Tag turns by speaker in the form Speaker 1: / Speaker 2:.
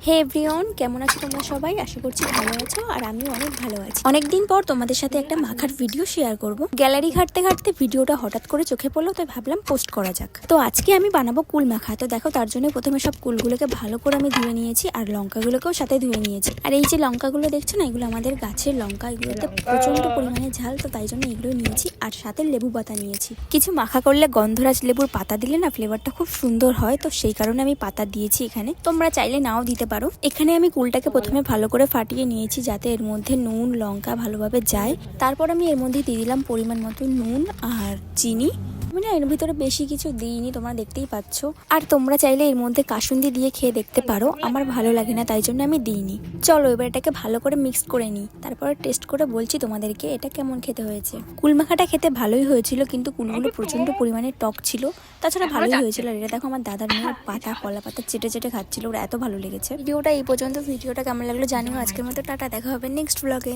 Speaker 1: হে everyone, কেমন আছো তোমরা সবাই? আশা করছি ভালো আছো আর আমিও অনেক ভালো আছি। অনেকদিন পর তোমাদের সাথে একটা মাখার ভিডিও শেয়ার করব। গ্যালারি ঘাটতে ঘাটতে ভিডিওটা হঠাৎ করে চোখে পড়লো, তাই ভাবলাম পোস্ট করা যাক। তো আজকে আমি বানাবো কুল মাখা। তো দেখো, তার জন্য প্রথমে সব কুলগুলোকে ভালো করে আমি ধুয়ে নিয়েছি আর লঙ্কাগুলোকেও সাথে ধুয়ে নিয়েছি। আর এই যে লঙ্কাগুলো দেখছো না, এগুলো আমাদের গাছের লঙ্কা, এগুলোতে প্রচন্ড পরিমাণে ঝাল, তো তাই জন্য এগুলো নিয়েছি। আর সাথে লেবু পাতা নিয়েছি। কিছু মাখা করলে গন্ধরাজ লেবুর পাতা দিলে না ফ্লেভারটা খুব সুন্দর হয়, তো সেই কারণে আমি পাতা দিয়েছি এখানে। তোমরা চাইলে নাও দিতে পারো। এখানে আমি কুলটাকে প্রথমে ভালো করে ফাটিয়ে নিয়েছি যাতে এর মধ্যে নুন লঙ্কা ভালোভাবে যায়। তারপর আমি এর মধ্যে দিয়ে দিলাম পরিমাণ মতো নুন আর চিনি। আমি না এর ভিতরে বেশি কিছু দিইনি, তোমরা দেখতেই পাচ্ছ। আর তোমরা চাইলে এর মধ্যে কাসুন্দি দিয়ে খেয়ে দেখতে পারো, আমার ভালো লাগে না তাই জন্য আমি দিইনি। চলো এবার এটাকে ভালো করে মিক্স করে নিই, তারপরে টেস্ট করে বলছি তোমাদেরকে এটা কেমন খেতে হয়েছে। কুল মাখাটা খেতে ভালোই হয়েছিল, কিন্তু কুলগুলো প্রচন্ড পরিমাণে টক ছিল। তাছাড়া ভালোই হয়েছিল। আর এটা দেখো, আমার দাদার মেয়ে পাতা কলা পাতা চেটে চেটে খাচ্ছিল, ওরা এত ভালো লেগেছে। ভিডিওটা এই পর্যন্ত। ভিডিওটা কেমন লাগলো জানিও। আজকের মতো টাটা, দেখা হবে নেক্সট ব্লগে।